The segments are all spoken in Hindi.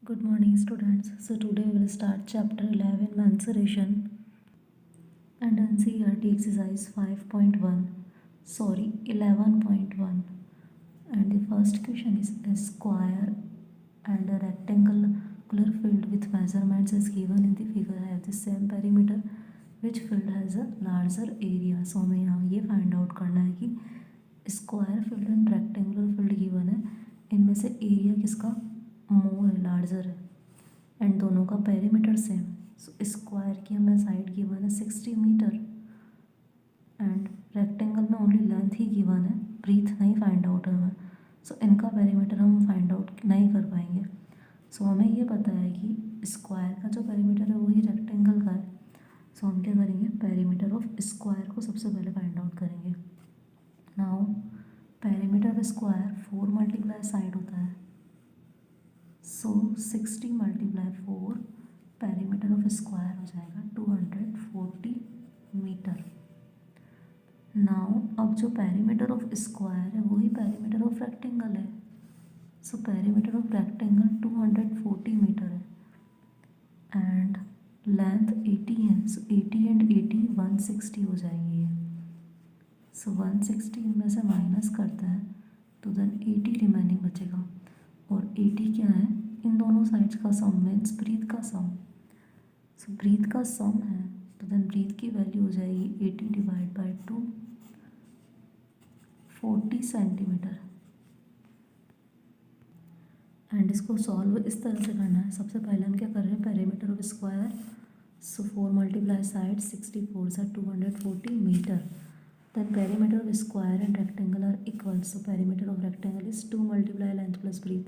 Good morning, students. So today we will start chapter 11, mensuration, and NCERT exercise 5.1. Sorry, 11.1. And the first question is a square and a rectangular field with measurements as given in the figure have the same perimeter. Which field has a larger area? So हमें यहाँ ये फाइंड आउट करना है कि square field and rectangular field given है, इनमें से एरिया किसका मोर है, लार्जर है, एंड दोनों का पेरीमीटर सेम। सो स्क्वायर की हमें साइड गिवन है 60 मीटर एंड रेक्टेंगल में ओनली लेंथ ही गिवन है, ब्रीथ नहीं फाइंड आउट है हमें। सो इनका पेरीमीटर हम फाइंड आउट नहीं कर पाएंगे। सो हमें ये पता है कि स्क्वायर का जो पेरीमीटर है वही रेक्टेंगल का है। सो हम क्या करेंगे, पेरीमीटर ऑफ स्क्वायर को सबसे पहले फाइंड आउट करेंगे। Now perimeter of square 4 multiply side होता है, सो 60 मल्टीप्लाई 4 पेरीमीटर ऑफ स्क्वायर हो जाएगा 240 मीटर। नाउ अब जो पेरीमीटर ऑफ स्क्वायर है वही पेरीमीटर ऑफ रेक्टेंगल है। So perimeter of rectangle 240 meter है एंड लेंथ 80 है। सो 80 एंड 80 160 हो जाएंगे ये। सो 160 इनमें से माइनस करता है तो देन 80 रिमेनिंग बचेगा, और 80 क्या है, इन दोनों साइड्स का सम मीन्स ब्रीथ का सम। सो ब्रीथ का सम है तो देन ब्रीथ की वैल्यू हो जाएगी 80 डिवाइड बाई 2, 40 सेंटीमीटर। एंड इसको सॉल्व इस तरह से करना है। सबसे पहले हम क्या कर रहे हैं, perimeter of square, so 4 multiply side 64 से 240 meter. Then perimeter of square and rectangle are equal, so perimeter of rectangle is 2 multiply length plus breadth.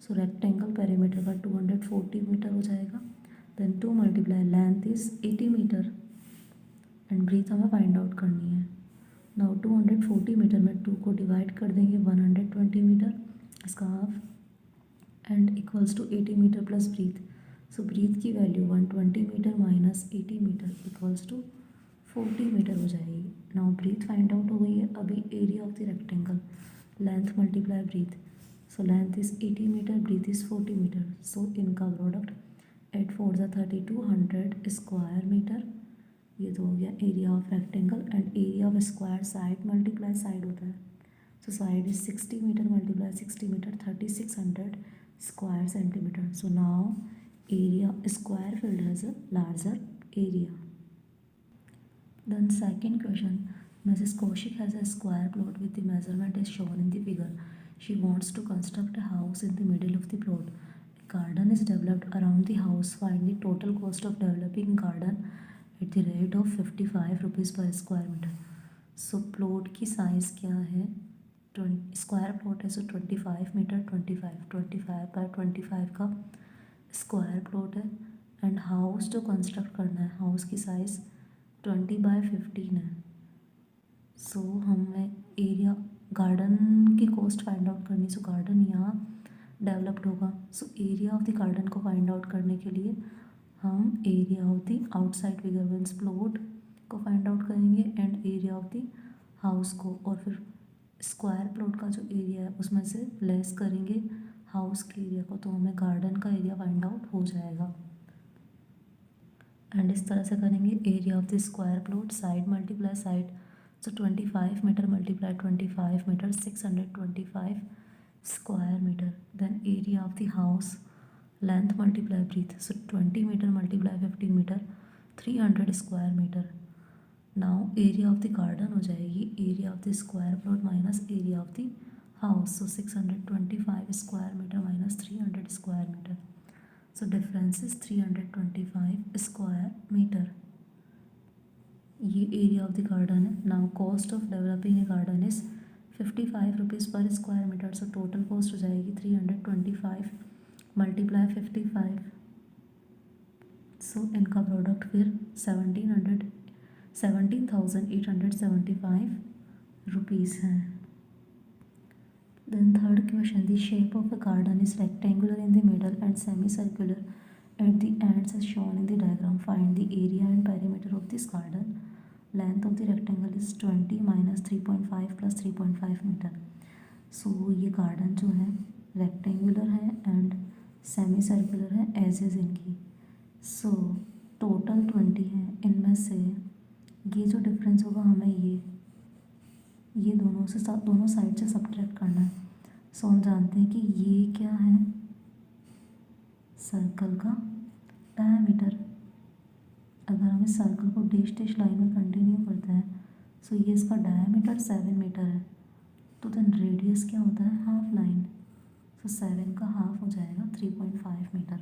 So rectangle perimeter का 240 मीटर हो जाएगा, then 2 multiply length is 80 meter and breadth हमें फाइंड आउट करनी है। नाउ 240 मीटर में 2 को डिवाइड कर देंगे 120 मीटर, इसका half, and equals to 80 metre plus breadth. So breadth की value 120 metre minus 80 metre equals to 40 metre हो जाएगी। नाउ ब्रीथ फाइंड आउट हो गई है। अभी area of the rectangle, length multiply breadth, so length is 80 metre, breadth is 40 metre. So इनका प्रोडक्ट 8 4 जा 32 100 स्क्वायर मीटर। ये तो हो गया area of rectangle, and area of square side multiply side होता है। So side is 60 meter multiply 60 meter 3600 square centimeter. So now area square field has a larger area. Then second question, Mrs. Kaushik has a square plot with the measurement as shown in the figure. She wants to construct a house in the middle of the plot. A garden is developed around the house. Find the total cost of developing garden at the rate of 55 rupees per square meter. So plot की size क्या है, स्क्वायर प्लॉट है, सो 25 मीटर 25 बाय 25 का स्क्वायर प्लॉट है। एंड हाउस जो कंस्ट्रक्ट करना है, हाउस की साइज़ 20 बाय 15 है। सो हमें एरिया गार्डन की कॉस्ट फाइंड आउट करनी, सो गार्डन यहाँ डेवलप्ड होगा। सो एरिया ऑफ द गार्डन को फाइंड आउट करने के लिए हम area of the outside figure means plot को फाइंड आउट करेंगे and area of the house को, और फिर स्क्वायर प्लॉट का जो एरिया है उसमें से लेस करेंगे हाउस के एरिया को, तो हमें गार्डन का एरिया फाइंड आउट हो जाएगा। एंड इस तरह से करेंगे, area of the square plot side multiply side, so 25 meter multiply 25 meter 625 square meter. Then area of the house length multiply breadth, so 20 meter multiply 15 meter 300 square metre. Now area of the garden हो जाएगी area of the square plot minus area of the house, so 625 square meter minus 300 square metre, so difference is 325 square meter. ये एरिया ऑफ द गार्डन है। Now cost of developing a garden is 55 rupees per square metre, so total cost हो जाएगी 325 मल्टीप्लाई 55, सो इनका प्रोडक्ट फिर 17,875 रुपीज़ हैं। Then third question, the shape of a garden is rectangular in the middle and semicircular at the ends as shown in the diagram. Find the area and perimeter of this garden. Length of the rectangle is 20 minus 3.5 plus 3.5 metre. So ये गार्डन जो है रेक्टेंगुलर है एंड सेमी सर्कुलर है एज इज इनकी। सो टोटल 20 है, इनमें से ये जो डिफरेंस होगा हमें ये दोनों साइड से सब्ट्रैक्ट करना है। सो हम जानते हैं कि ये क्या है, सर्कल का डायमीटर। अगर हम इस सर्कल को डैश लाइन में कंटिन्यू करते हैं, सो ये इसका डायमीटर 7 मीटर है। तो देन रेडियस क्या होता है, हाफ लाइन। सो 7 का हाफ हो जाएगा 3.5 मीटर।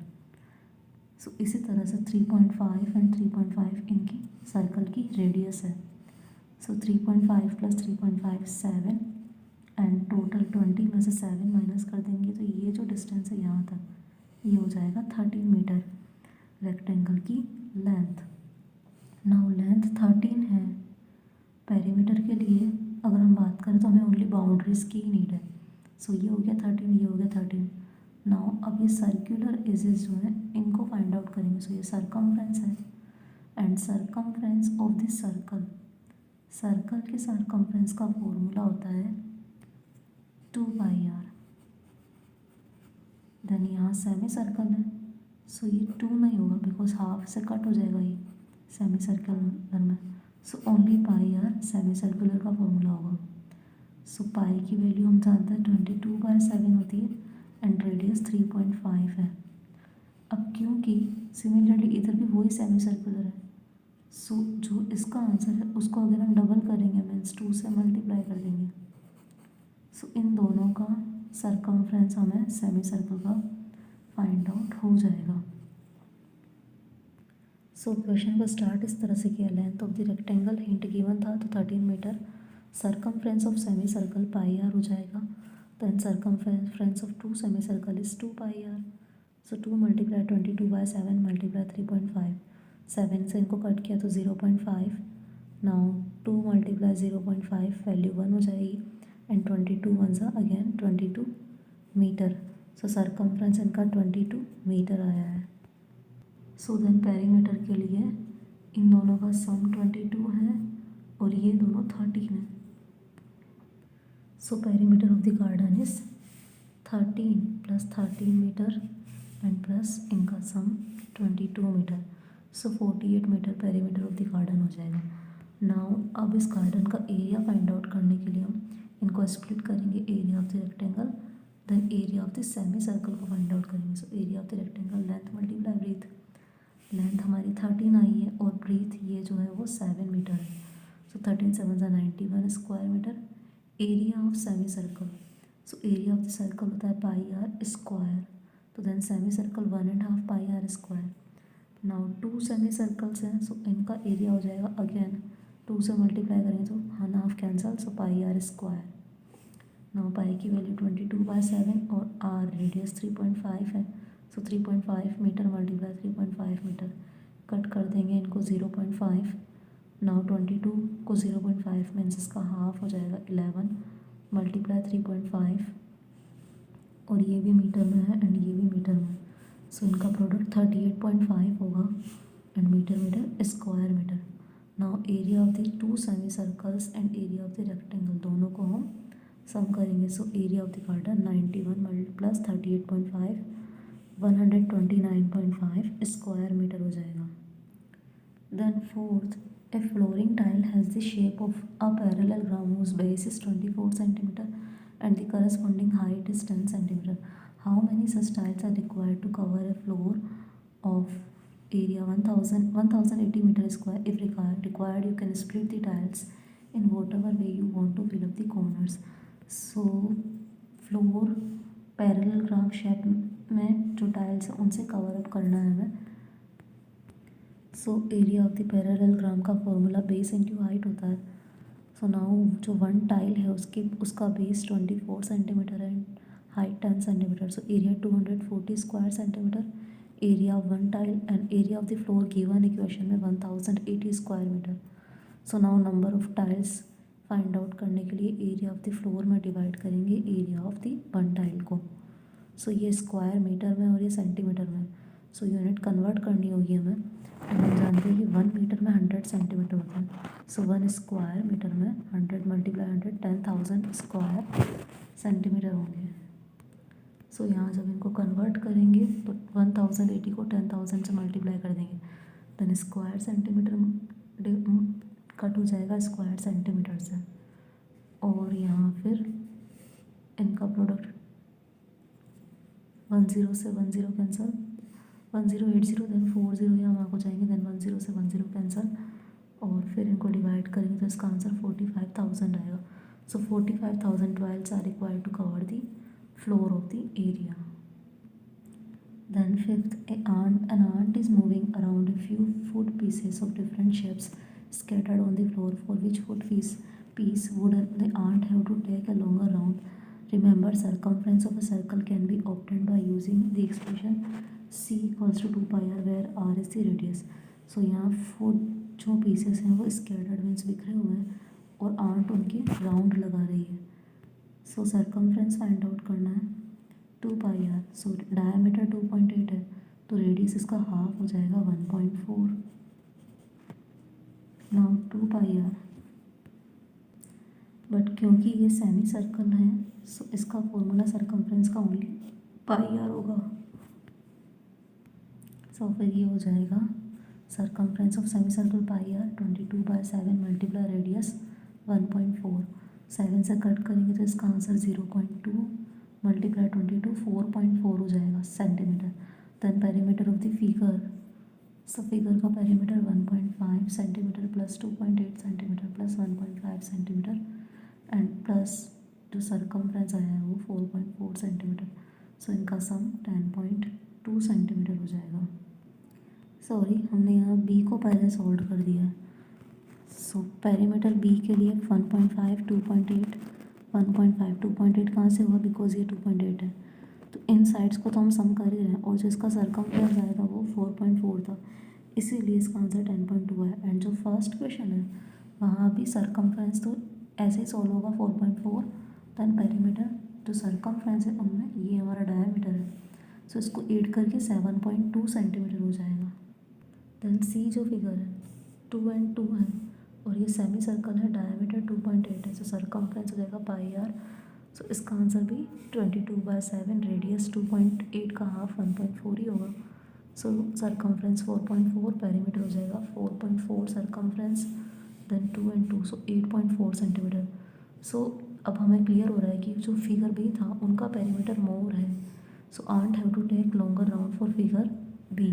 सो इसी तरह से 3.5 एंड 3.5 इनकी सर्कल की रेडियस है। सो 3.5 प्लस 3.5 7 एंड टोटल 20 में से 7 माइनस कर देंगे तो ये जो डिस्टेंस है यहाँ तक ये हो जाएगा 13 मीटर रेक्टेंगल की लेंथ। नाउ लेंथ 13 है। पेरीमीटर के लिए अगर हम बात करें तो हमें ओनली बाउंड्रीज की ही नीड है। सो ये हो गया 13, ये हो गया 13। नाउ अब ये सर्कुलर एजेस जो है इनको फाइंड आउट करेंगे। सो ये सरकमफ्रेंस है and circumference of this circle, circle के सरकमफ्रेंस का फॉर्मूला होता है 2πr। देन यहाँ सेमी सर्कल है, सो ये 2 नहीं होगा बिकॉज हाफ से कट हो जाएगा ये सेमी सर्कुलर में। So only πr semi circular का फॉर्मूला होगा। सो पाई की वैल्यू हम जानते हैं 22/7 होती है एंड रेडियस 3.5 है। अब क्योंकि सिमिलरली इधर भी वही सेमी सर्कुलर है, सो जो इसका आंसर है उसको अगर हम डबल करेंगे मीन्स 2 से मल्टीप्लाई कर देंगे, सो इन दोनों का सरकमफ्रेंस हमें सेमी सर्कल का फाइंड आउट हो जाएगा। सो क्वेश्चन का स्टार्ट इस तरह से किया, length of the rectangle hint given था तो 13 meter, circumference of semi circle πr हो जाएगा। Then circumference of 2 semicircle is 2πr। So 2 multiply 22/7 multiply 3.5, 7 से इनको कट किया तो 0.5। नाउ 2 मल्टीप्लाई 0.5 वैल्यू 1 हो जाएगी एंड 22 1 सा अगेन 22 मीटर। सो सरकमफ्रेंस इनका 22 मीटर आया है। सो देन पेरीमीटर के लिए इन दोनों का सम 22 है और ये दोनों 13 है। So perimeter of the garden is 13 plus 13 meter and plus इनका sum 22 meter. So 48 meter perimeter of the garden हो जाएगा। नाउ अब इस गार्डन का एरिया फाइंड आउट करने के लिए हम इनको स्प्लिट करेंगे, area of the rectangle then area of the semicircle को फाइंड आउट करेंगे। So area of the rectangle length multiply breadth, length हमारी 13 आई है और ब्रीथ ये जो है वो 7 मीटर है। सो 13 7 सा 91 square meter. Area of semi circle, so area of the circle होता है πr स्क्वायर, तो then semicircle 1.5 πr square. Now 2 semi circles हैं, सो इनका एरिया हो जाएगा अगेन 2 से मल्टीप्लाई करेंगे तो 1/2 कैंसल, सो πr स्क्वायर। नाउ पाई की वैल्यू 22/7 और r रेडियस 3.5 है, सो 3.5 मीटर मल्टीप्लाई 3.5 मीटर, कट कर देंगे इनको 0.5। नाउ 22 को 0.5 मीन्स इसका हाफ हो जाएगा 11 मल्टीप्लाई 3.5 और ये भी मीटर में है एंड ये भी मीटर में, सो इनका प्रोडक्ट 38.5 होगा and metre square metre. Now area of the 2 semi circles and area of the rectangle दोनों को हम सम करेंगे। So area of the garden 91 plus 38.5 129.5 square metre हो जाएगा। Then fourth, a flooring tile has the shape of a parallelogram whose base is 24 cm and the corresponding height is 10 cm. How many such tiles are required to cover a floor of area 1080 meter square? If required, you can split the tiles in whatever way you want to fill up the corners. So floor parallelogram shape में जो टाइल्स हैं उनसे कवर अप करना है हमें। So area of the parallelogram का फॉर्मूला बेस इंटू हाइट होता है। सो नाउ जो वन टाइल है उसका बेस 24 सेंटीमीटर है, height 10 centimetre, so area 240 square centimetre. Area of one tile and area of the floor given equation में 1080 square metre. So now number of tiles find out करने के लिए एरिया ऑफ द फ्लोर में डिवाइड करेंगे area of the one tile को। सो ये स्क्वायर मीटर में और ये सेंटीमीटर में, सो यूनिट कन्वर्ट करनी होगी हमें एंड हम जानते हैं कि 1 मीटर में 100 सेंटीमीटर होता है। सो 1 स्क्वायर मीटर में 100 मल्टीप्लाई 100 10,000 स्क्वायर सेंटीमीटर होंगे। सो यहाँ जब इनको कन्वर्ट करेंगे तो 1080 को 10,000 से मल्टीप्लाई कर देंगे, देन स्क्वायर सेंटीमीटर कट हो जाएगा स्क्वायर सेंटीमीटर से, और यहाँ फिर इनका प्रोडक्ट 10 से 10 कैंसल, 1080 देन 40 यहाँ मार्क हो जाएंगे, देन 10 से 10 कैंसल, और फिर इनको डिवाइड करेंगे तो इसका आंसर 45,000 आएगा. So 45,000 tiles are required to cover the floor of the area. Then fifth, an ant is moving around a few food pieces of different shapes scattered on the floor. For which food piece would the ant have to take a longer round? Remember, circumference of a circle can be obtained by using the expression c equals to 2 pi r, where r is the radius. So यहाँ फूड जो पीसेस हैं वो स्कैटर्ड मीन्स बिखरे हुए हैं और आंट उनकी राउंड लगा रही है. सो सर्कमफ्रेंस फाइंड आउट करना है 2 पाई आर. सो डायमीटर 2.8 है तो रेडियस इसका हाफ हो जाएगा 1.4. नाउ 2 पाई आर, बट क्योंकि ये सेमी सर्कल है सो इसका फॉर्मूला सर्कमफ्रेंस का ओनली पाई आर होगा. सो फिर ये हो जाएगा circumference of semi circle pi r 22/7 multiply radius 1.4. 7 से कट करेंगे तो इसका आंसर 0.2 मल्टीप्लाई 22 4.4 हो जाएगा centimetre. Then perimeter of the figure, so figure का perimeter 1.5 centimetre plus 2.8 centimetre plus 1.5 centimetre and plus जो सर्कमफ्रेंस आया है वो 4.4 सेंटीमीटर. सो इनका सम 10.2 सेंटीमीटर हो जाएगा. सॉरी, हमने यहाँ बी को पहले सॉल्व कर दिया है. सो पेरीमीटर बी के लिए 1.5 2.8 1.5 2.8 कहाँ से हुआ, बिकॉज ये 2.8 है तो इन साइड्स को तो हम सम कर ही रहे हैं, और जो इसका सर्कमफ्रेंस आया था वो 4.4 था, इसीलिए इसका आंसर 10.2 है. एंड जो फर्स्ट क्वेश्चन है वहाँ भी सर्कमफ्रेंस तो ऐसे ही सॉल्व होगा 4.4, देन पेरीमीटर जो सर्कमफ्रेंस है उनमें ये हमारा डायमीटर है सो इसको ऐड करके 7.2 सेंटीमीटर हो जाएगा. देन सी जो फिगर है 2 and 2 है और ये सेमी सर्कल है, डायमीटर 2.8 है, सो सर्कमफ्रेंस हो जाएगा पाई आर. सो इसका आंसर भी 22/7, रेडियस 2.8 का हाफ 1.4 ही होगा. सो सर्कमफ्रेंस 4.4, पेरीमीटर हो जाएगा 4.4 circumference, then 2 and 2 so 8.4 centimetre. So अब हमें क्लियर हो रहा है कि जो फिगर बी था उनका पेरीमीटर मोर है, so aunt have to take longer round for figure B.